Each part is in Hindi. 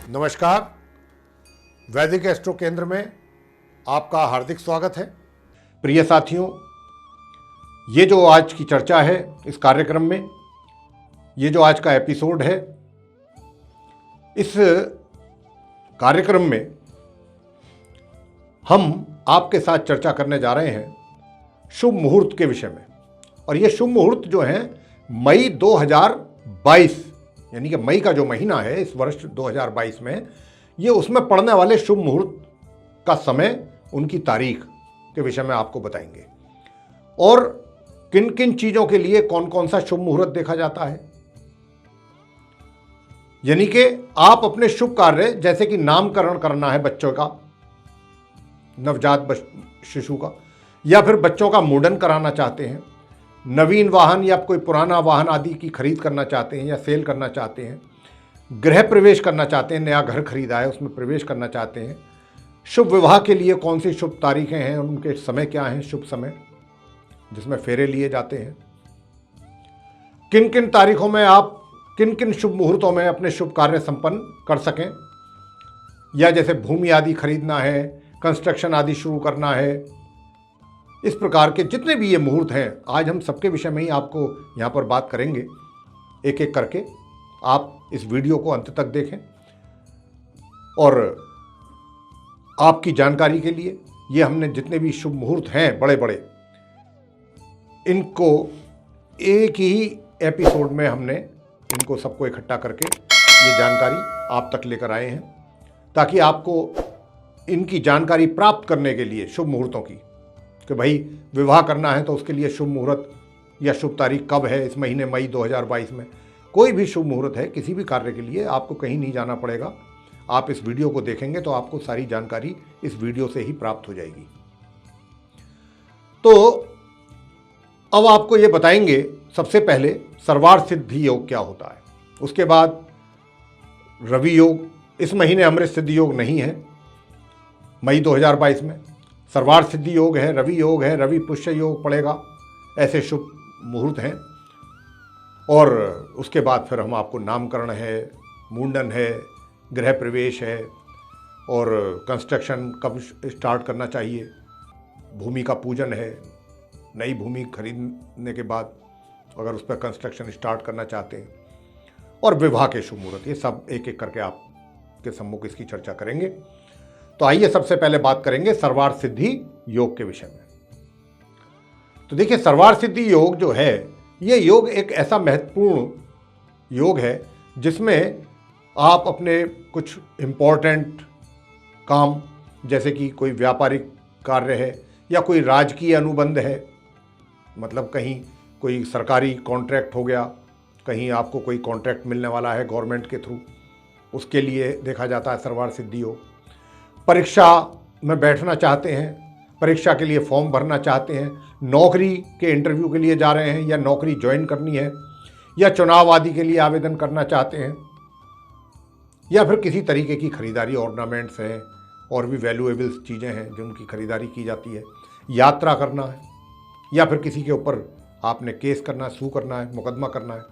नमस्कार, वैदिक एस्ट्रो केंद्र में आपका हार्दिक स्वागत है। प्रिय साथियों, ये जो आज की चर्चा है इस कार्यक्रम में, ये जो आज का एपिसोड है, इस कार्यक्रम में हम आपके साथ चर्चा करने जा रहे हैं शुभ मुहूर्त के विषय में। और ये शुभ मुहूर्त जो हैं मई 2022 यानी कि मई का जो महीना है इस वर्ष 2022 में, ये उसमें पड़ने वाले शुभ मुहूर्त का समय, उनकी तारीख के विषय में आपको बताएंगे और किन किन चीज़ों के लिए कौन कौन सा शुभ मुहूर्त देखा जाता है। यानी कि आप अपने शुभ कार्य, जैसे कि नामकरण करना है बच्चों का, नवजात शिशु का, या फिर बच्चों का मुंडन कराना चाहते हैं, नवीन वाहन या कोई पुराना वाहन आदि की खरीद करना चाहते हैं या सेल करना चाहते हैं, गृह प्रवेश करना चाहते हैं, नया घर खरीदा है उसमें प्रवेश करना चाहते हैं, शुभ विवाह के लिए कौन सी शुभ तारीखें हैं, उनके समय क्या हैं, शुभ समय जिसमें फेरे लिए जाते हैं, किन किन तारीखों में आप किन किन शुभ मुहूर्तों में अपने शुभ कार्य संपन्न कर सकें, या जैसे भूमि आदि खरीदना है, कंस्ट्रक्शन आदि शुरू करना है, इस प्रकार के जितने भी ये मुहूर्त हैं, आज हम सबके विषय में ही आपको यहाँ पर बात करेंगे एक एक करके। आप इस वीडियो को अंत तक देखें और आपकी जानकारी के लिए ये हमने जितने भी शुभ मुहूर्त हैं बड़े बड़े, इनको एक ही एपिसोड में हमने इनको सबको इकट्ठा करके ये जानकारी आप तक लेकर आए हैं, ताकि आपको इनकी जानकारी प्राप्त करने के लिए शुभ मुहूर्तों की, कि भाई विवाह करना है तो उसके लिए शुभ मुहूर्त या शुभ तारीख कब है इस महीने मई 2022 में, कोई भी शुभ मुहूर्त है किसी भी कार्य के लिए, आपको कहीं नहीं जाना पड़ेगा। आप इस वीडियो को देखेंगे तो आपको सारी जानकारी इस वीडियो से ही प्राप्त हो जाएगी। तो अब आपको ये बताएंगे सबसे पहले सर्वार्थ सिद्धि योग क्या होता है, उसके बाद रवि योग। इस महीने अमृत सिद्धि योग नहीं है मई 2022 में, सर्वार्थ सिद्धि योग है, रवि योग है, रवि पुष्य योग पड़ेगा, ऐसे शुभ मुहूर्त हैं। और उसके बाद फिर हम आपको नामकरण है, मुंडन है, गृह प्रवेश है और कंस्ट्रक्शन कब स्टार्ट करना चाहिए, भूमि का पूजन है, नई भूमि खरीदने के बाद अगर उस पर कंस्ट्रक्शन स्टार्ट करना चाहते हैं, और विवाह के शुभ मुहूर्त, ये सब एक एक करके आपके सम्मुख इसकी चर्चा करेंगे। तो आइए सबसे पहले बात करेंगे सर्वार्थ सिद्धि योग के विषय में। तो देखिए, सर्वार्थ सिद्धि योग जो है, ये योग एक ऐसा महत्वपूर्ण योग है जिसमें आप अपने कुछ इम्पोर्टेंट काम, जैसे कि कोई व्यापारिक कार्य है या कोई राजकीय अनुबंध है, मतलब कहीं कोई सरकारी कॉन्ट्रैक्ट हो गया, कहीं आपको कोई कॉन्ट्रैक्ट मिलने वाला है गवर्नमेंट के थ्रू, उसके लिए देखा जाता है सर्वार्थ सिद्धि योग। परीक्षा में बैठना चाहते हैं, परीक्षा के लिए फॉर्म भरना चाहते हैं, नौकरी के इंटरव्यू के लिए जा रहे हैं या नौकरी ज्वाइन करनी है, या चुनाव आदि के लिए आवेदन करना चाहते हैं, या फिर किसी तरीके की खरीदारी, ऑर्नामेंट्स हैं और भी वैल्यूएबल्स चीज़ें हैं जिनकी खरीदारी की जाती है, यात्रा करना है, या फिर किसी के ऊपर आपने केस करना है, सू करना है, मुकदमा करना है,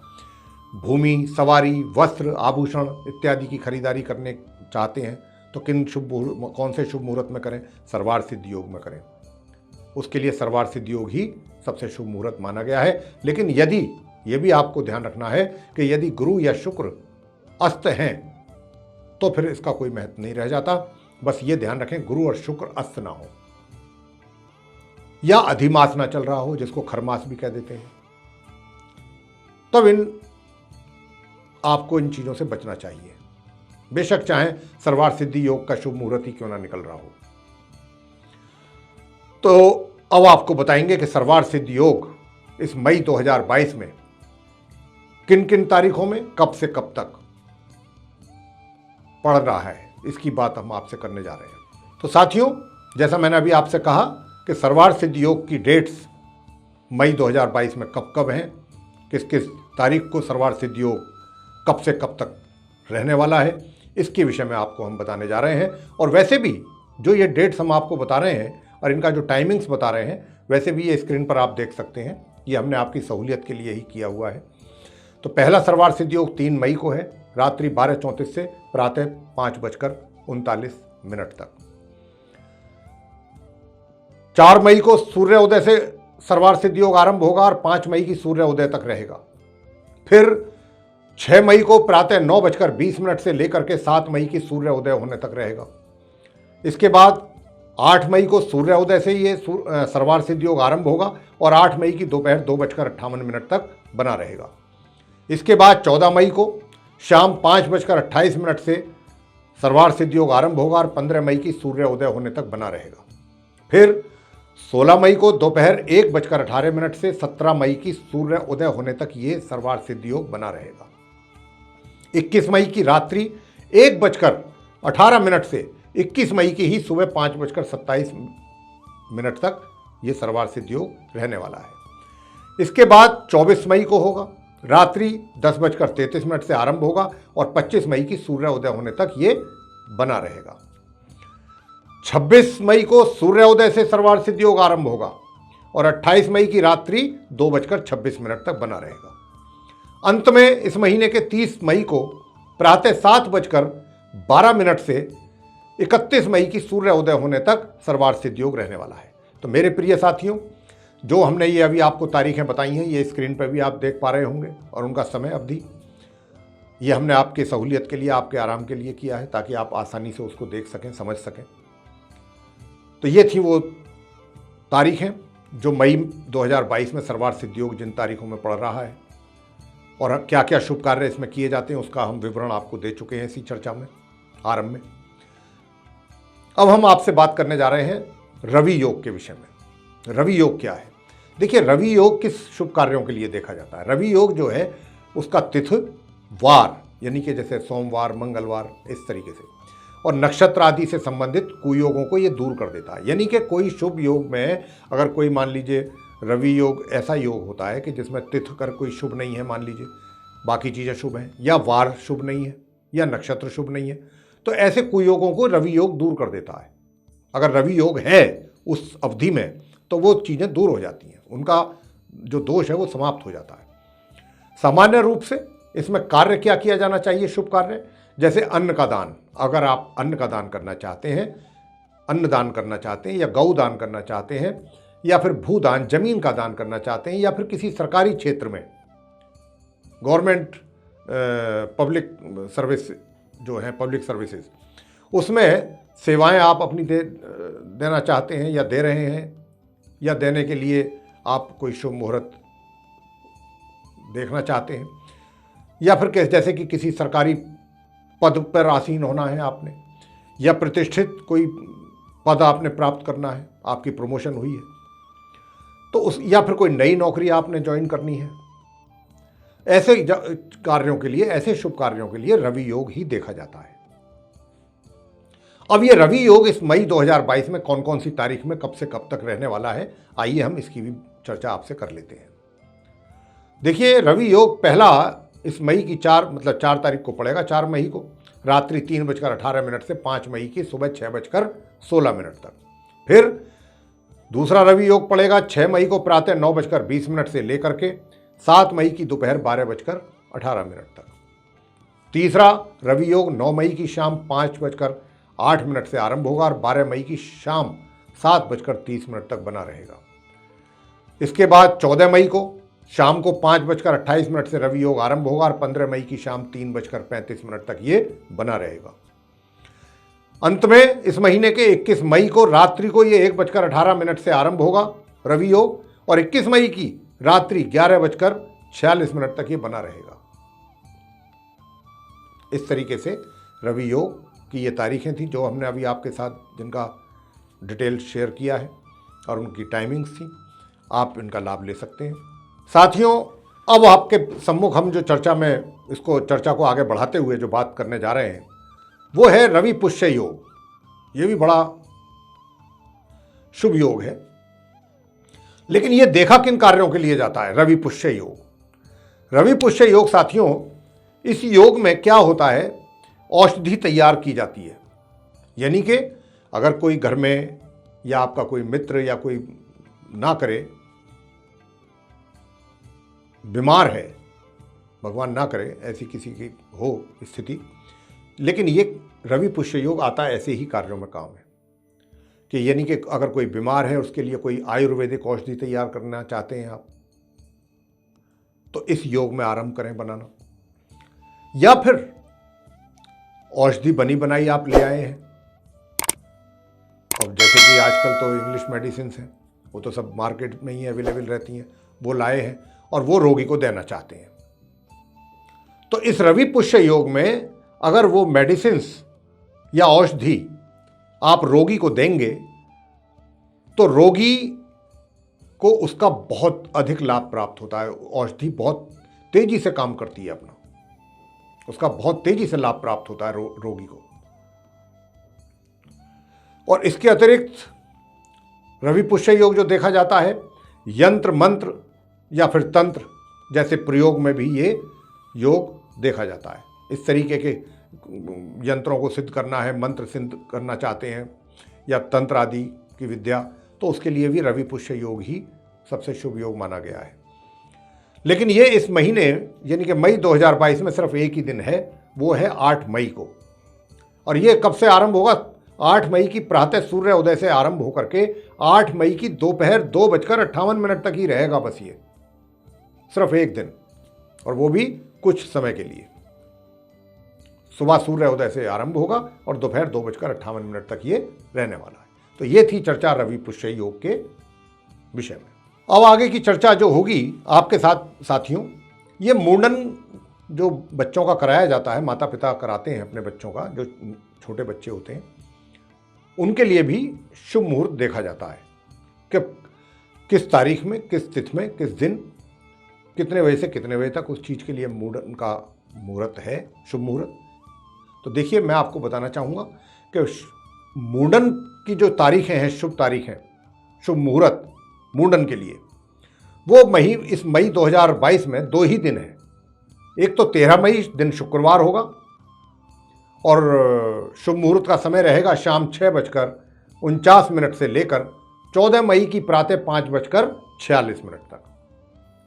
भूमि, सवारी, वस्त्र, आभूषण इत्यादि की खरीदारी करने चाहते हैं, तो कौन से शुभ मुहूर्त में करें, सर्वार्थ सिद्धि योग में करें। उसके लिए सर्वार्थ सिद्धि योग ही सबसे शुभ मुहूर्त माना गया है। लेकिन यदि ये भी आपको ध्यान रखना है कि यदि गुरु या शुक्र अस्त हैं तो फिर इसका कोई महत्व नहीं रह जाता। बस ये ध्यान रखें, गुरु और शुक्र अस्त ना हो या अधिमास ना चल रहा हो, जिसको खरमास भी कह देते हैं, तब आपको इन चीज़ों से बचना चाहिए, बेशक चाहे सर्वार्थ सिद्धि योग का शुभ मुहूर्त ही क्यों ना निकल रहा हो। तो अब आपको बताएंगे कि सर्वार्थ सिद्धि योग इस मई 2022 में किन किन तारीखों में, कब से कब तक पड़ रहा है, इसकी बात हम आपसे करने जा रहे हैं। तो साथियों, जैसा मैंने अभी आपसे कहा कि सर्वार्थ सिद्धि योग की डेट्स मई 2022 में कब कब हैं, किस किस तारीख को सर्वार्थ सिद्धि योग कब से कब तक रहने वाला है, इसके विषय में आपको हम बताने जा रहे हैं। और वैसे भी जो ये डेट्स हम आपको बता रहे हैं और इनका जो टाइमिंग्स बता रहे हैं, वैसे भी ये स्क्रीन पर आप देख सकते हैं, ये हमने आपकी सहूलियत के लिए ही किया हुआ है। तो पहला सर्वार्थ सिद्धि योग 3 मई को है, रात्रि 12:34 से प्रातः 5:39 तक। 4 मई को सूर्योदय से सर्वार सिद्ध योग आरंभ होगा और 5 मई की सूर्योदय तक रहेगा। फिर 6 मई को प्रातः 9:20 से लेकर के 7 मई की सूर्योदय होने तक रहेगा। इसके बाद 8 मई को सूर्योदय से ये सर्वार सिद्ध योग आरंभ होगा और 8 मई की दोपहर 2:58 तक बना रहेगा। इसके बाद 14 मई को शाम 5:28 से सर्वार सिद्ध योग आरंभ होगा और 15 मई की सूर्योदय होने तक बना रहेगा। फिर 16 मई को दोपहर 1:18 से 17 मई की सूर्योदय होने तक ये सर्वार सिद्ध योग बना रहेगा। 21 मई की रात्रि 1:18 से 21 मई की ही सुबह 5:27 तक ये सर्वार सिद्ध योग रहने वाला है। इसके बाद 24 मई को होगा, रात्रि 10:33 से आरंभ होगा और 25 मई की सूर्योदय होने तक ये बना रहेगा। 26 मई को सूर्योदय से सर्वार सिद्ध योग आरंभ होगा और 28 मई की रात्रि 2:26 तक बना रहेगा। अंत में इस महीने के 30 मई को प्रातः 7:12 से 31 मई की सूर्योदय होने तक सर्वार सिद्ध योग रहने वाला है। तो मेरे प्रिय साथियों, जो हमने ये अभी आपको तारीखें बताई हैं, ये स्क्रीन पर भी आप देख पा रहे होंगे और उनका समय अवधि ये हमने आपके सहूलियत के लिए, आपके आराम के लिए किया है ताकि आप आसानी से उसको देख सकें, समझ सकें। तो ये थी वो तारीखें जो मई 2022 में सर्वार सिद्ध योग जिन तारीखों में पड़ रहा है और क्या क्या शुभ कार्य इसमें किए जाते हैं उसका हम विवरण आपको दे चुके हैं इसी चर्चा में, आरंभ में। अब हम आपसे बात करने जा रहे हैं रवि योग के विषय में। रवि योग क्या है? देखिए, रवि योग किस शुभ कार्यों के लिए देखा जाता है? रवि योग जो है उसका तिथि वार, यानी कि जैसे सोमवार, मंगलवार, इस तरीके से, और नक्षत्र आदि से संबंधित कुयोगों को ये दूर कर देता है। यानी कि कोई शुभ योग में अगर कोई, मान लीजिए रवि योग ऐसा योग होता है कि जिसमें तिथि कर कोई शुभ नहीं है, मान लीजिए बाकी चीज़ें शुभ हैं, या वार शुभ नहीं है, या नक्षत्र शुभ नहीं है, तो ऐसे कुयोगों को रवि योग दूर कर देता है। अगर रवि योग है उस अवधि में तो वो चीज़ें दूर हो जाती हैं, उनका जो दोष है वो समाप्त हो जाता है। सामान्य रूप से इसमें कार्य क्या किया जाना चाहिए? शुभ कार्य जैसे अन्न का दान। अगर आप अन्न का दान करना चाहते हैं, अन्न दान करना चाहते हैं, या गौ दान करना चाहते हैं, या फिर भूदान, जमीन का दान करना चाहते हैं, या फिर किसी सरकारी क्षेत्र में गवर्नमेंट पब्लिक सर्विस जो है, पब्लिक सर्विसेज, उसमें सेवाएं आप अपनी देना चाहते हैं या दे रहे हैं, या देने के लिए आप कोई शुभ मुहूर्त देखना चाहते हैं, या फिर जैसे कि किसी सरकारी पद पर आसीन होना है आपने, या प्रतिष्ठित कोई पद आपने प्राप्त करना है, आपकी प्रमोशन हुई है तो उस, या फिर कोई नई नौकरी आपने ज्वाइन करनी है, ऐसे कार्यों के लिए, ऐसे शुभ कार्यों के लिए रवि योग ही देखा जाता है। अब ये रवि योग इस मई 2022 में कौन कौन सी तारीख में कब से कब तक रहने वाला है, आइए हम इसकी भी चर्चा आपसे कर लेते हैं। देखिए, रवि योग पहला इस मई की 4 तारीख को पड़ेगा, 4 मई को रात्रि 3:18 से 5 मई की सुबह 6:16 तक। फिर दूसरा रवि योग पड़ेगा 6 मई को प्रातः 9:20 से लेकर के 7 मई की दोपहर 12:18 तक। तीसरा रवि योग 9 मई की शाम 5:08 से आरंभ होगा और 12 मई की शाम 7:30 तक बना रहेगा। इसके बाद 14 मई को शाम को 5:28 से रवि योग आरंभ होगा और 15 मई की शाम 3:35 तक ये बना रहेगा। अंत में इस महीने के 21 मई को रात्रि को ये 1:18 से आरंभ होगा रवि योग और 21 मई की रात्रि 11:46 तक ये बना रहेगा। इस तरीके से रवि योग की ये तारीखें थी जो हमने अभी आपके साथ जिनका डिटेल शेयर किया है और उनकी टाइमिंग्स थी। आप इनका लाभ ले सकते हैं। साथियों, अब आपके सम्मुख हम जो चर्चा को आगे बढ़ाते हुए जो बात करने जा रहे हैं वो है रवि पुष्य योग। ये भी बड़ा शुभ योग है, लेकिन ये देखा किन कार्यों के लिए जाता है? रवि पुष्य योग। रवि पुष्य योग साथियों, इस योग में क्या होता है, औषधि तैयार की जाती है। यानी कि अगर कोई घर में या आपका कोई मित्र या कोई ना करे बीमार है भगवान ना करे ऐसी किसी की हो स्थिति, लेकिन ये रवि पुष्य योग आता है ऐसे ही कार्यों में काम है कि यानी कि अगर कोई बीमार है उसके लिए कोई आयुर्वेदिक औषधि तैयार करना चाहते हैं आप, तो इस योग में आरंभ करें बनाना। या फिर औषधि बनी बनाई आप ले आए हैं, और जैसे कि आजकल तो इंग्लिश मेडिसिन हैं, वो तो सब मार्केट में ही अवेलेबल रहती हैं, वो लाए हैं और वो रोगी को देना चाहते हैं। तो इस रवि पुष्य योग में अगर वो मेडिसिन या औषधि आप रोगी को देंगे तो रोगी को उसका बहुत अधिक लाभ प्राप्त होता है। औषधि बहुत तेजी से काम करती है अपना, उसका बहुत तेजी से लाभ प्राप्त होता है रोगी को। और इसके अतिरिक्त रवि पुष्य योग जो देखा जाता है, यंत्र मंत्र या फिर तंत्र जैसे प्रयोग में भी ये योग देखा जाता है। इस तरीके के यंत्रों को सिद्ध करना है, मंत्र सिद्ध करना चाहते हैं या तंत्र आदि की विद्या, तो उसके लिए भी रवि पुष्य योग ही सबसे शुभ योग माना गया है। लेकिन ये इस महीने यानी कि मई 2022 में सिर्फ एक ही दिन है, वो है 8 मई को। और ये कब से आरंभ होगा? 8 मई की प्रातः सूर्य उदय से आरंभ होकर के 8 मई की दोपहर 2:58 तक ही रहेगा। बस ये सिर्फ एक दिन, और वो भी कुछ समय के लिए। सुबह सूर्य उदय से आरंभ होगा और दोपहर 2:58 तक ये रहने वाला है। तो ये थी चर्चा रवि पुष्य योग के विषय में। अब आगे की चर्चा जो होगी आपके साथ साथियों, ये मुंडन जो बच्चों का कराया जाता है, माता पिता कराते हैं अपने बच्चों का, जो छोटे बच्चे होते हैं उनके लिए भी शुभ मुहूर्त देखा जाता है कि किस तारीख में, किस तिथि में, किस दिन, कितने बजे से कितने बजे तक उस चीज़ के लिए मुंडन का मुहूर्त है, शुभ मुहूर्त। तो देखिए, मैं आपको बताना चाहूँगा कि मुंडन की जो तारीखें हैं, शुभ तारीखें, शुभ मुहूर्त मुंडन के लिए, वो इस मई 2022 में 2 ही दिन है। एक तो 13 मई दिन शुक्रवार होगा और शुभ मुहूर्त का समय रहेगा शाम 6:49 से लेकर 14 मई की प्रातः 5:46 तक।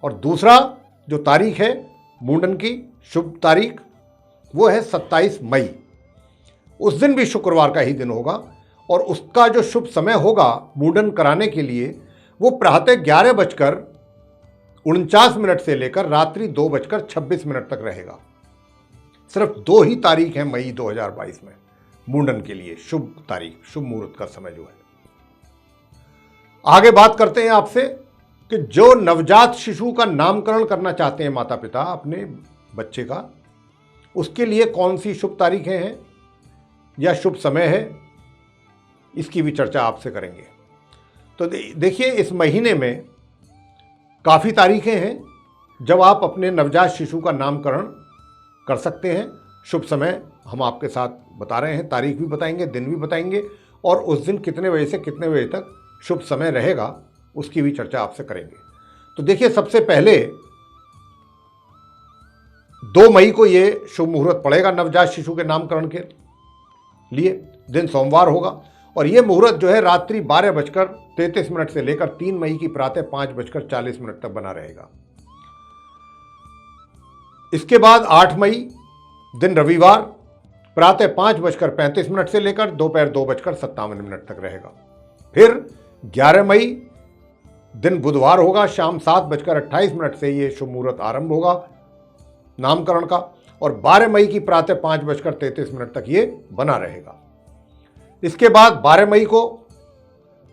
और दूसरा जो तारीख है मुंडन की शुभ तारीख, वो है 27 मई। उस दिन भी शुक्रवार का ही दिन होगा और उसका जो शुभ समय होगा मुंडन कराने के लिए वो प्रातः 11:49 से लेकर रात्रि 2:26 तक रहेगा। सिर्फ 2 ही तारीख है मई 2022 में मुंडन के लिए शुभ तारीख, शुभ मुहूर्त का समय जो है। आगे बात करते हैं आपसे कि जो नवजात शिशु का नामकरण करना चाहते हैं माता पिता अपने बच्चे का, उसके लिए कौन सी शुभ तारीखें हैं या शुभ समय है, इसकी भी चर्चा आपसे करेंगे। तो देखिए, इस महीने में काफ़ी तारीखें हैं जब आप अपने नवजात शिशु का नामकरण कर सकते हैं। शुभ समय हम आपके साथ बता रहे हैं, तारीख भी बताएंगे, दिन भी बताएंगे, और उस दिन कितने बजे से कितने बजे तक शुभ समय रहेगा उसकी भी चर्चा आपसे करेंगे। तो देखिए, सबसे पहले 2 मई को ये शुभ मुहूर्त पड़ेगा नवजात शिशु के नामकरण के लिए। दिन सोमवार होगा और ये मुहूर्त जो है रात्रि 12:33 से लेकर 3 मई की प्रातः 5:40 तक बना रहेगा। इसके बाद 8 मई दिन रविवार प्रातः 5:35 से लेकर दोपहर 2:57 तक रहेगा। फिर 11 मई दिन बुधवार होगा, शाम 7:28 से ये शुभ मुहूर्त आरंभ होगा नामकरण का, और 12 मई की प्रातः 5:33 तक ये बना रहेगा। इसके बाद 12 मई को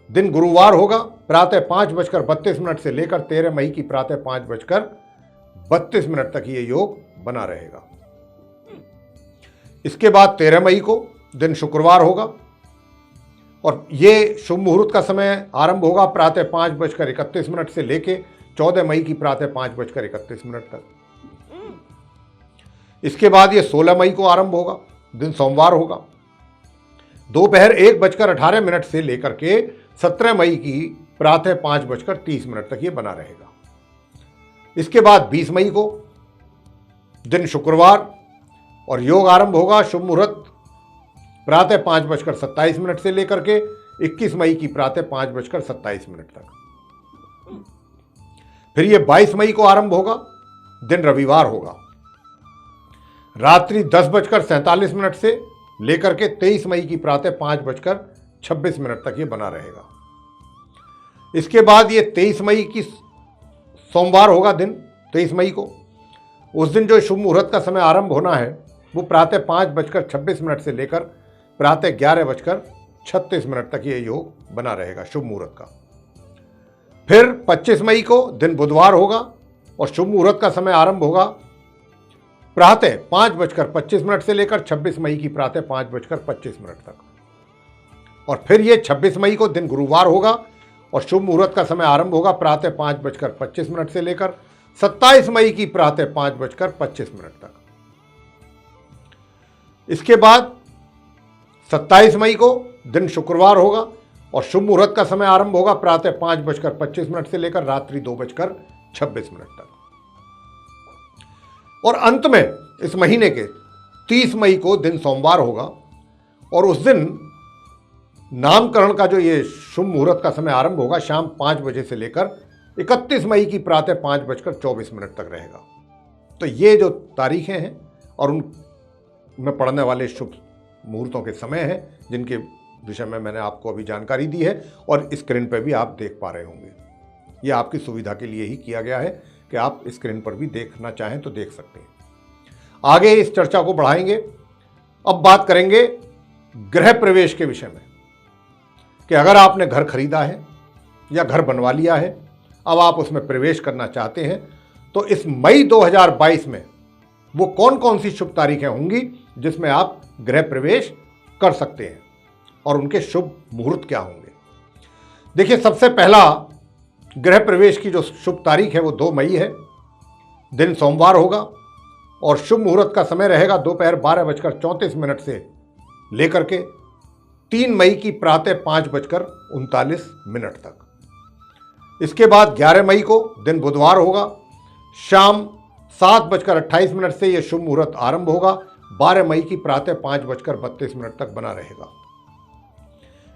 दिन गुरुवार होगा, प्रातः 5:32 से लेकर 13 मई की प्रातः 5:32 तक ये योग बना रहेगा। इसके बाद 13 मई को दिन शुक्रवार होगा और ये शुभ मुहूर्त का समय आरंभ होगा प्रातः 5:31 से लेकर 14 मई की प्रातः 5:31 तक। इसके बाद ये 16 मई को आरंभ होगा, दिन सोमवार होगा, दोपहर 1:18 से लेकर के 17 मई की प्रातः 5:30 तक ये बना रहेगा। इसके बाद 20 मई को दिन शुक्रवार और योग आरंभ होगा, शुभ मुहूर्त प्रातः 5:27 से लेकर के 21 मई की प्रातः 5:27 तक। फिर ये 22 मई को आरंभ होगा, दिन रविवार होगा, रात्रि 10:47 से लेकर के 23 मई की प्रातः 5:26 तक ये बना रहेगा। इसके बाद ये 23 मई की सोमवार होगा दिन, 23 मई को। उस दिन जो शुभ मुहूर्त का समय आरंभ होना है वो प्रातः 5:26 से लेकर प्रातः 11:36 तक ये योग बना रहेगा शुभ मुहूर्त का। फिर 25 मई को दिन बुधवार होगा और शुभ मुहूर्त का समय आरंभ होगा प्रातः 5:25 से लेकर 26 मई की प्रातः 5:25 तक। और फिर ये 26 मई को दिन गुरुवार होगा और शुभ मुहूर्त का समय आरंभ होगा प्रातः 5:25 से लेकर 27 मई की प्रातः 5:25 तक। इसके बाद 27 मई को दिन शुक्रवार होगा और शुभ मुहूर्त का समय आरंभ होगा प्रातः 5:25 से लेकर रात्रि 2:26 तक। और अंत में इस महीने के 30 मई को दिन सोमवार होगा और उस दिन नामकरण का जो ये शुभ मुहूर्त का समय आरंभ होगा शाम 5 बजे से लेकर 31 मई की प्रातः 5:24 तक रहेगा। तो ये जो तारीखें हैं और उनमें पड़ने वाले शुभ मुहूर्तों के समय हैं जिनके विषय में मैंने आपको अभी जानकारी दी है और स्क्रीन पर भी आप देख पा रहे होंगे। ये आपकी सुविधा के लिए ही किया गया है कि आप स्क्रीन पर भी देखना चाहें तो देख सकते हैं। आगे इस चर्चा को बढ़ाएंगे। अब बात करेंगे गृह प्रवेश के विषय में कि अगर आपने घर खरीदा है या घर बनवा लिया है, अब आप उसमें प्रवेश करना चाहते हैं, तो इस मई 2022 में वो कौन कौन सी शुभ तारीखें होंगी जिसमें आप गृह प्रवेश कर सकते हैं और उनके शुभ मुहूर्त क्या होंगे। देखिए, सबसे पहला गृह प्रवेश की जो शुभ तारीख है वो 2 मई है। दिन सोमवार होगा और शुभ मुहूर्त का समय रहेगा दोपहर 12:34 से लेकर के 3 मई की प्रातः 5:39 तक। इसके बाद 11 मई को दिन बुधवार होगा, शाम 7:28 से यह शुभ मुहूर्त आरंभ होगा, 12 मई की प्रातः 5:32 तक बना रहेगा।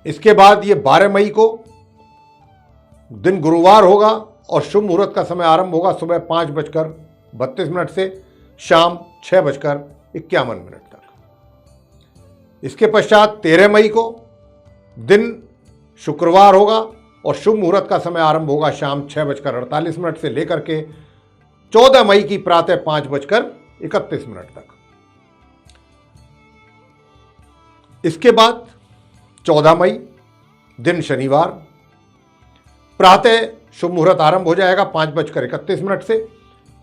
इसके बाद ये 12 मई को दिन गुरुवार होगा और शुभ मुहूर्त का समय आरंभ होगा सुबह 5:32 से शाम 6:51 तक। इसके पश्चात 13 मई को दिन शुक्रवार होगा और शुभ मुहूर्त का समय आरंभ होगा शाम 6:48 से लेकर के 14 मई की प्रातः 5:31 तक। इसके बाद 14 मई दिन शनिवार, प्रातः शुभ मुहूर्त आरंभ हो जाएगा 5:31 से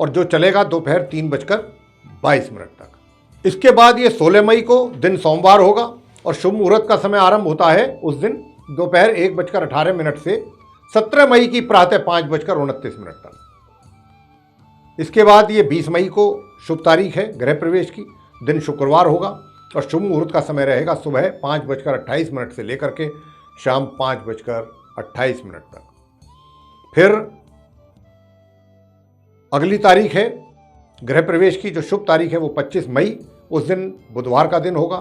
और जो चलेगा दोपहर 3:22 तक। इसके बाद ये 16 मई को दिन सोमवार होगा और शुभ मुहूर्त का समय आरंभ होता है उस दिन दोपहर 1:18 से 17 मई की प्रातः 5:29 तक। इसके बाद ये 20 मई को शुभ तारीख है गृह प्रवेश की। दिन शुक्रवार होगा और शुभ मुहूर्त का समय रहेगा सुबह 5:28 से लेकर के शाम 5:28 तक। फिर अगली तारीख है गृह प्रवेश की, जो शुभ तारीख है वो 25 मई, उस दिन बुधवार का दिन होगा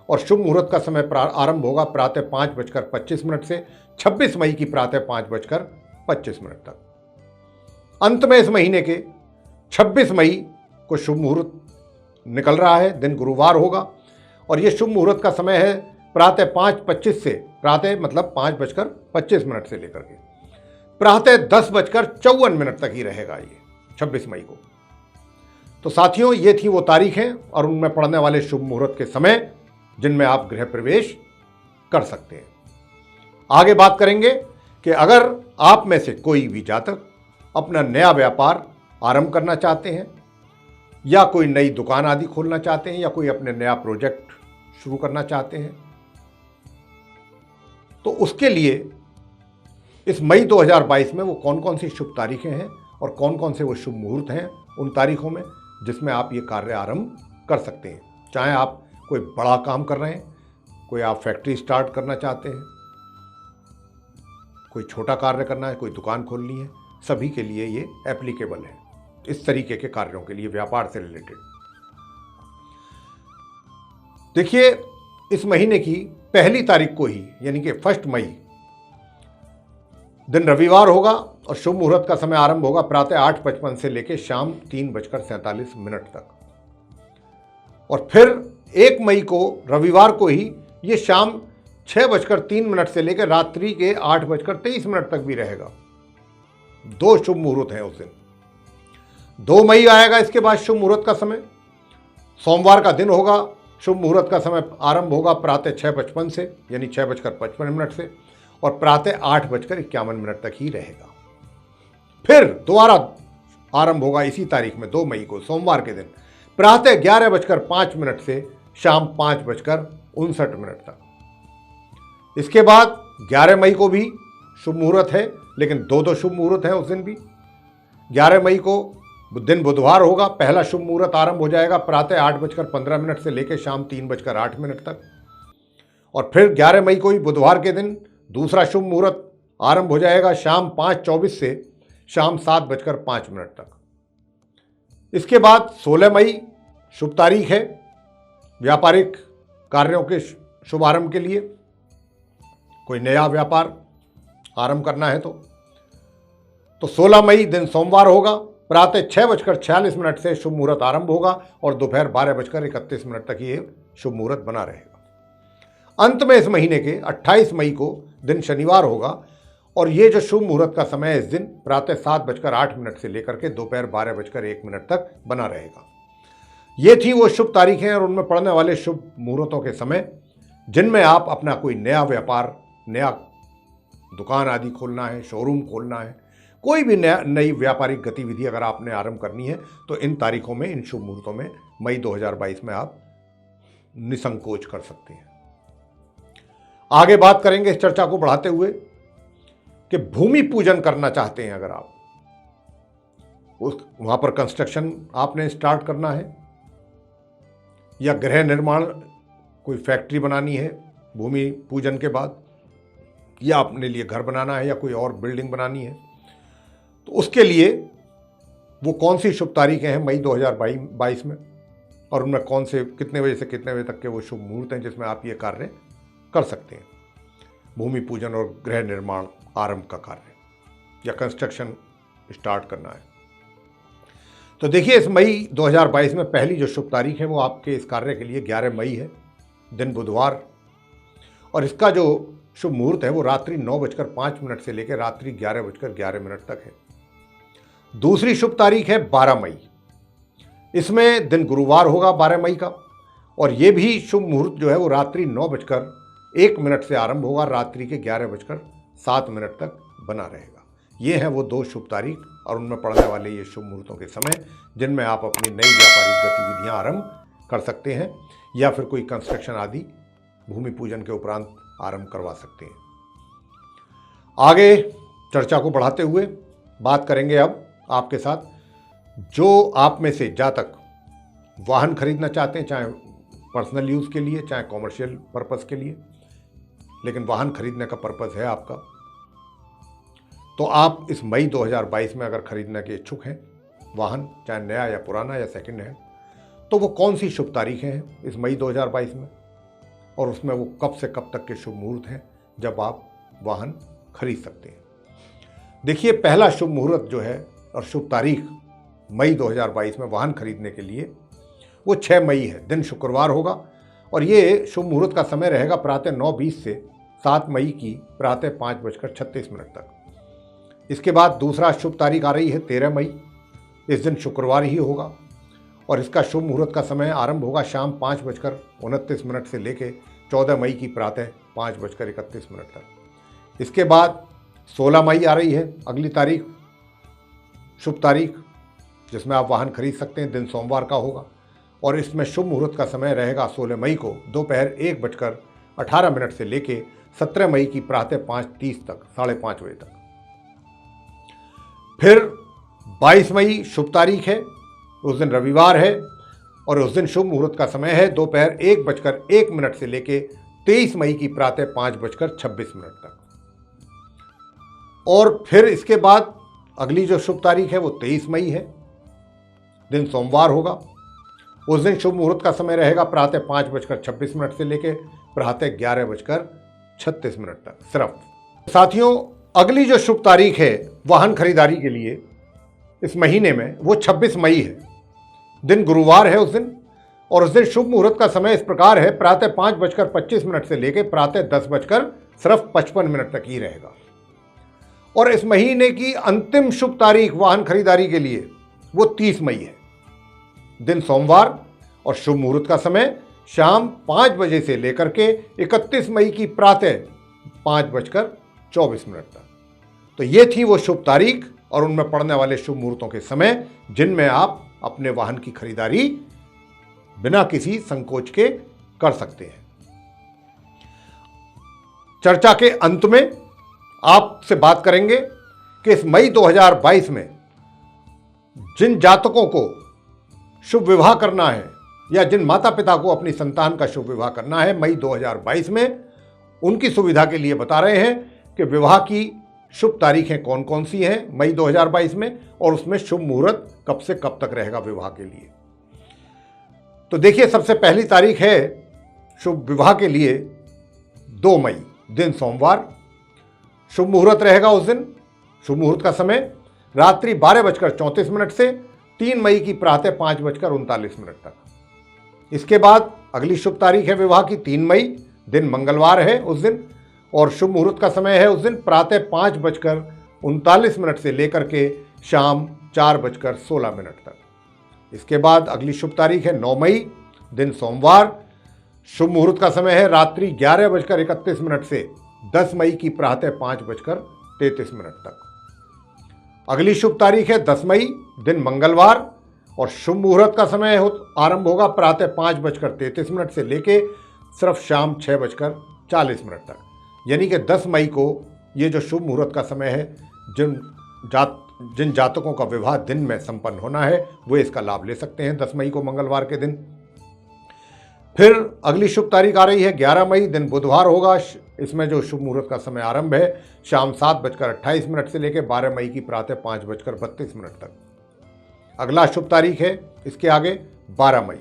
और शुभ मुहूर्त का समय आरंभ होगा प्रातः 5:25 से 26 मई की प्रातः 5:25 तक। अंत में इस महीने के 26 मई को शुभ मुहूर्त निकल रहा है, दिन गुरुवार होगा और ये शुभ मुहूर्त का समय है प्रातः 5:25 से, प्रातः मतलब 5:25 से लेकर के प्रातः 10:54 तक ही रहेगा ये 26 मई को। तो साथियों, ये थी वो तारीखें और उनमें पड़ने वाले शुभ मुहूर्त के समय जिनमें आप गृह प्रवेश कर सकते हैं। आगे बात करेंगे कि अगर आप में से कोई भी जातक अपना नया व्यापार आरंभ करना चाहते हैं या कोई नई दुकान आदि खोलना चाहते हैं या कोई अपने नया प्रोजेक्ट शुरू करना चाहते हैं, तो उसके लिए इस मई 2022 में वो कौन कौन सी शुभ तारीखें हैं और कौन कौन से वो शुभ मुहूर्त हैं उन तारीखों में जिसमें आप ये कार्य आरंभ कर सकते हैं। चाहे आप कोई बड़ा काम कर रहे हैं, कोई आप फैक्ट्री स्टार्ट करना चाहते हैं, कोई छोटा कार्य करना है, कोई दुकान खोलनी है, सभी के लिए ये एप्लीकेबल है इस तरीके के कार्यों के लिए, व्यापार से रिलेटेड। देखिए, इस महीने की पहली तारीख को ही यानी कि 1 मई दिन रविवार होगा और शुभ मुहूर्त का समय आरंभ होगा प्रातः 8:55 से लेकर शाम 3:47 तक। और फिर 1 मई को रविवार को ही ये शाम 6:03 से लेकर रात्रि के 8:23 तक भी रहेगा। 2 शुभ मुहूर्त हैं उस दिन। 2 मई आएगा इसके बाद शुभ मुहूर्त का समय, सोमवार का दिन होगा। शुभ मुहूर्त का समय आरंभ होगा प्रातः 6:55 से, यानी 6:55 से, और प्रातः 8:51 तक ही रहेगा। फिर दोबारा आरंभ होगा इसी तारीख में 2 मई को सोमवार के दिन प्रातः 11:05 से शाम 5:59 तक। इसके बाद 11 मई को भी शुभ मुहूर्त है, लेकिन 2 शुभ मुहूर्त हैं उस दिन भी। 11 मई को दिन बुधवार होगा। पहला शुभ मुहूर्त आरंभ हो जाएगा प्रातः 8:15 से लेकर शाम 3:08 तक। और फिर 11 मई को ही बुधवार के दिन दूसरा शुभ मुहूर्त आरंभ हो जाएगा शाम 5:24 से शाम 7:05 तक। इसके बाद 16 मई शुभ तारीख है व्यापारिक कार्यों के शुभारंभ के लिए। कोई नया व्यापार आरंभ करना है तो 16 मई दिन सोमवार होगा। प्रातः 6:46 से शुभ मुहूर्त आरंभ होगा और दोपहर 12:31 तक ये शुभ मुहूर्त बना रहेगा। अंत में इस महीने के 28 मई को दिन शनिवार होगा और ये जो शुभ मुहूर्त का समय है इस दिन प्रातः 7:08 से लेकर के दोपहर 12:01 तक बना रहेगा। ये थी वो शुभ तारीखें और उनमें पड़ने वाले शुभ मुहूर्तों के समय जिनमें आप अपना कोई नया व्यापार, नया दुकान आदि खोलना है, शोरूम खोलना है, कोई भी नई व्यापारिक गतिविधि अगर आपने आरंभ करनी है तो इन तारीखों में, इन शुभ मुहूर्तों में मई 2022 में आप निसंकोच कर सकते हैं। आगे बात करेंगे इस चर्चा को बढ़ाते हुए कि भूमि पूजन करना चाहते हैं अगर आप, वहां पर कंस्ट्रक्शन आपने स्टार्ट करना है या गृह निर्माण, कोई फैक्ट्री बनानी है भूमि पूजन के बाद, या अपने लिए घर बनाना है या कोई और बिल्डिंग बनानी है, तो उसके लिए वो कौन सी शुभ तारीखें हैं मई 2022 में और उनमें कौन से कितने बजे से कितने बजे तक के वो शुभ मुहूर्त हैं जिसमें आप ये कार्य कर सकते हैं, भूमि पूजन और गृह निर्माण आरंभ का कार्य या कंस्ट्रक्शन स्टार्ट करना है। तो देखिए इस मई 2022 में पहली जो शुभ तारीख है वो आपके इस कार्य के लिए 11 मई है, दिन बुधवार, और इसका जो शुभ मुहूर्त है वो रात्रि 9:05 से लेकर रात्रि 11:11 तक है। दूसरी शुभ तारीख है 12 मई। इसमें दिन गुरुवार होगा 12 मई का, और ये भी शुभ मुहूर्त जो है वो रात्रि 9:01 से आरंभ होगा, रात्रि के 11:07 तक बना रहेगा। ये हैं वो 2 शुभ तारीख और उनमें पड़ने वाले ये शुभ मुहूर्तों के समय जिनमें आप अपनी नई व्यापारिक गतिविधियां आरंभ कर सकते हैं या फिर कोई कंस्ट्रक्शन आदि भूमि पूजन के उपरांत आरंभ करवा सकते हैं। आगे चर्चा को बढ़ाते हुए बात करेंगे अब आपके साथ, जो आप में से जहाँ तक वाहन खरीदना चाहते हैं, चाहे पर्सनल यूज़ के लिए चाहे कॉमर्शियल पर्पस के लिए, लेकिन वाहन खरीदने का पर्पस है आपका, तो आप इस मई 2022 में अगर खरीदने के इच्छुक हैं वाहन, चाहे नया या पुराना या सेकंड हैंड, तो वो कौन सी शुभ तारीखें हैं इस मई 2022 में और उसमें वो कब से कब तक के शुभ मुहूर्त हैं जब आप वाहन खरीद सकते हैं। देखिए पहला शुभ मुहूर्त जो है और शुभ तारीख मई 2022 में वाहन खरीदने के लिए वो 6 मई है, दिन शुक्रवार होगा और ये शुभ मुहूर्त का समय रहेगा प्रातः 9:20 से 7 मई की प्रातः 5:36 तक। इसके बाद दूसरा शुभ तारीख आ रही है 13 मई। इस दिन शुक्रवार ही होगा और इसका शुभ मुहूर्त का समय आरंभ होगा शाम 5:29 से लेकर 14 मई की प्रातः 5:31 तक। इसके बाद 16 मई आ रही है अगली तारीख, शुभ तारीख, जिसमें आप वाहन खरीद सकते हैं। दिन सोमवार का होगा और इसमें शुभ मुहूर्त का समय रहेगा 16 मई को दोपहर 1:18 से लेकर 17 मई की प्रातः 5:30 तक, 5:30 बजे तक। फिर 22 मई शुभ तारीख है, उस दिन रविवार है और उस दिन शुभ मुहूर्त का समय है दोपहर 1:01 से लेकर 23 मई की प्रातः 5:26 तक। और फिर इसके बाद अगली जो शुभ तारीख है वो 23 मई है, दिन सोमवार होगा। उस दिन शुभ मुहूर्त का समय रहेगा प्रातः 5:26 से लेकर प्रातः 11:36 तक सिर्फ। साथियों अगली जो शुभ तारीख है वाहन खरीदारी के लिए इस महीने में वो 26 मई है, दिन गुरुवार है उस दिन, और उस दिन शुभ मुहूर्त का समय इस प्रकार है, प्रातः 5:25 से लेकर प्रातः 10:55 तक ही रहेगा। और इस महीने की अंतिम शुभ तारीख वाहन खरीदारी के लिए वो 30 मई है, दिन सोमवार, और शुभ मुहूर्त का समय शाम 5 बजे से लेकर के 31 मई की प्रातः 5:24 तक। तो ये थी वो शुभ तारीख और उनमें पड़ने वाले शुभ मुहूर्तों के समय जिनमें आप अपने वाहन की खरीदारी बिना किसी संकोच के कर सकते हैं। चर्चा के अंत में आपसे बात करेंगे कि इस मई 2022 में जिन जातकों को शुभ विवाह करना है या जिन माता पिता को अपनी संतान का शुभ विवाह करना है मई 2022 में, उनकी सुविधा के लिए बता रहे हैं कि विवाह की शुभ तारीखें कौन कौन सी हैं मई 2022 में और उसमें शुभ मुहूर्त कब से कब तक रहेगा विवाह के लिए। तो देखिए, सबसे पहली तारीख है शुभ विवाह के लिए 2 मई, दिन सोमवार। शुभ मुहूर्त रहेगा उस दिन। शुभ मुहूर्त का समय रात्रि 12:34 से 3 मई की प्रातः 5:39 तक। इसके बाद अगली शुभ तारीख है विवाह की 3 मई, दिन मंगलवार है उस दिन, और शुभ मुहूर्त का समय है उस दिन प्रातः 5:39 से लेकर के शाम 4:16 तक। इसके बाद अगली शुभ तारीख है 9 मई, दिन सोमवार। शुभ मुहूर्त का समय है रात्रि 11:31 से 10 मई की प्रातः 5:33 तक। अगली शुभ तारीख है 10 मई, दिन मंगलवार, और शुभ मुहूर्त का समय आरंभ होगा प्रातः 5:33 से लेके सिर्फ शाम 6:40 तक। यानी कि 10 मई को ये जो शुभ मुहूर्त का समय है, जिन जातकों का विवाह दिन में संपन्न होना है वो इसका लाभ ले सकते हैं 10 मई को, मंगलवार के दिन। फिर अगली शुभ तारीख आ रही है 11 मई, दिन बुधवार होगा। इसमें जो शुभ मुहूर्त का समय आरंभ है शाम 7:28 से लेकर 12 मई की प्रातः 5:32 तक। अगला शुभ तारीख है इसके आगे 12 मई,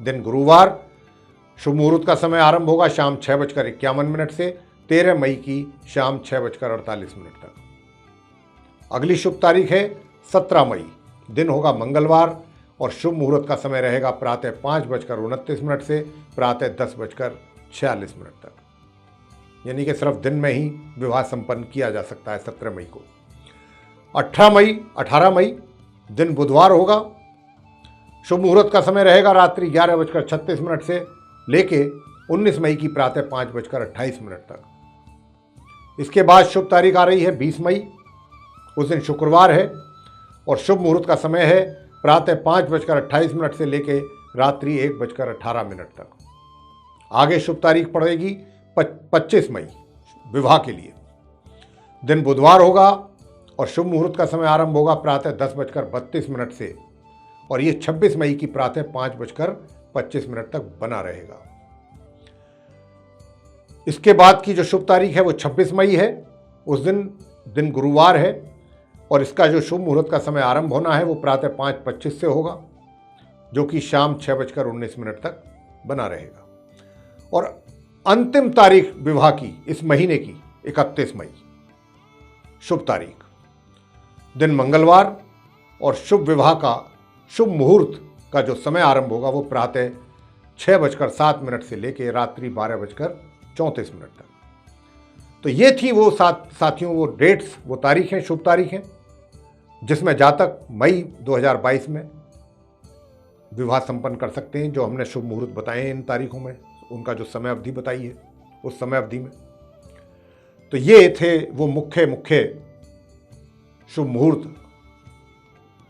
दिन गुरुवार। शुभ मुहूर्त का समय आरंभ होगा शाम 6:51 से 13 मई की शाम 6:48 तक। अगली शुभ तारीख है 17 मई, दिन होगा मंगलवार, और शुभ मुहूर्त का समय रहेगा प्रातः 5:29 से प्रातः 10:46 तक। यानी कि सिर्फ दिन में ही विवाह संपन्न किया जा सकता है 17 मई को। 18 मई दिन बुधवार होगा। शुभ मुहूर्त का समय रहेगा रात्रि 11:36 से लेके 19 मई की प्रातः 5:28 तक। इसके बाद शुभ तारीख आ रही है 20 मई, उस दिन शुक्रवार है, और शुभ मुहूर्त का समय है प्रातः 5:28 से लेके रात्रि 1:18 तक। आगे शुभ तारीख पड़ेगी 25 मई विवाह के लिए, दिन बुधवार होगा, और शुभ मुहूर्त का समय आरंभ होगा प्रातः 10:32 से, और ये 26 मई की प्रातः 5:25 तक बना रहेगा। इसके बाद की जो शुभ तारीख है वो 26 मई है, उस दिन गुरुवार है, और इसका जो शुभ मुहूर्त का समय आरंभ होना है वो प्रातः 5:25 से होगा, जो कि शाम 6:19 तक बना रहेगा। और अंतिम तारीख विवाह की इस महीने की 31 मई शुभ तारीख, दिन मंगलवार, और शुभ विवाह का शुभ मुहूर्त का जो समय आरंभ होगा वो प्रातः 6:07 से लेकर रात्रि 12:34 तक। तो ये थी वो साथियों वो डेट्स, वो तारीखें, शुभ तारीखें जिसमें जातक मई 2022 में विवाह संपन्न कर सकते हैं। जो हमने शुभ मुहूर्त बताए हैं इन तारीखों में, उनका जो समय अवधि बताई है उस समय अवधि में। तो ये थे वो मुख्य शुभ मुहूर्त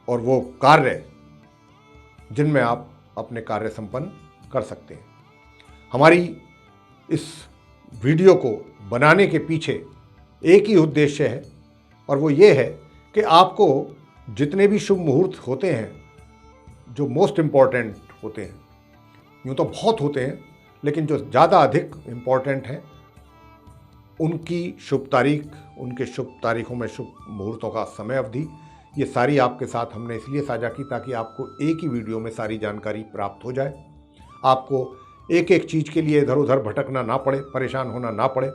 और वो कार्य जिनमें आप अपने कार्य संपन्न कर सकते हैं। हमारी इस वीडियो को बनाने के पीछे एक ही उद्देश्य है, और वो ये है कि आपको जितने भी शुभ मुहूर्त होते हैं, जो मोस्ट इम्पॉर्टेंट होते हैं, यूँ तो बहुत होते हैं लेकिन जो ज़्यादा अधिक इम्पॉर्टेंट हैं, उनकी शुभ तारीख, उनके शुभ तारीखों में शुभ मुहूर्तों का समय अवधि, ये सारी आपके साथ हमने इसलिए साझा की ताकि आपको एक ही वीडियो में सारी जानकारी प्राप्त हो जाए, आपको एक एक चीज़ के लिए इधर उधर भटकना ना पड़े, परेशान होना ना पड़े।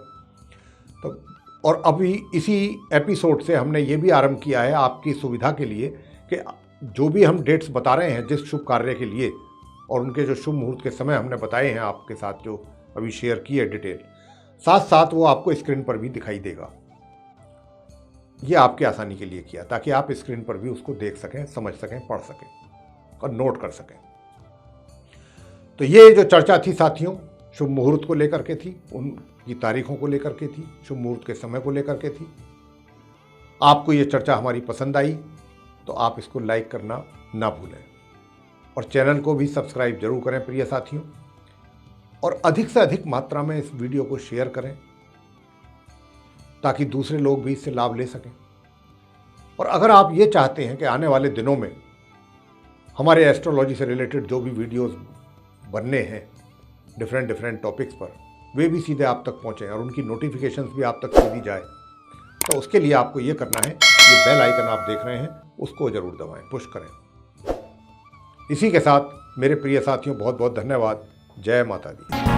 तो और अभी इसी एपिसोड से हमने ये भी आरंभ किया है आपकी सुविधा के लिए कि जो भी हम डेट्स बता रहे हैं जिस शुभ कार्य के लिए, और उनके जो शुभ मुहूर्त के समय हमने बताए हैं आपके साथ, जो अभी शेयर की है डिटेल, साथ साथ वो आपको स्क्रीन पर भी दिखाई देगा। ये आपके आसानी के लिए किया ताकि आप स्क्रीन पर भी उसको देख सकें, समझ सकें, पढ़ सकें और नोट कर सकें। तो ये जो चर्चा थी साथियों, शुभ मुहूर्त को लेकर के थी, उनकी तारीखों को लेकर के थी, शुभ मुहूर्त के समय को लेकर के थी। आपको ये चर्चा हमारी पसंद आई तो आप इसको लाइक करना ना भूलें और चैनल को भी सब्सक्राइब जरूर करें प्रिय साथियों, और अधिक से अधिक मात्रा में इस वीडियो को शेयर करें ताकि दूसरे लोग भी इससे लाभ ले सकें। और अगर आप ये चाहते हैं कि आने वाले दिनों में हमारे एस्ट्रोलॉजी से रिलेटेड जो भी वीडियोस बनने हैं डिफरेंट टॉपिक्स पर, वे भी सीधे आप तक पहुँचें और उनकी नोटिफिकेशंस भी आप तक सीधी जाए, तो उसके लिए आपको ये करना है, ये बेल आइकन आप देख रहे हैं उसको ज़रूर दबाएं, पुश करें। इसी के साथ मेरे प्रिय साथियों बहुत बहुत धन्यवाद। जय माता दी।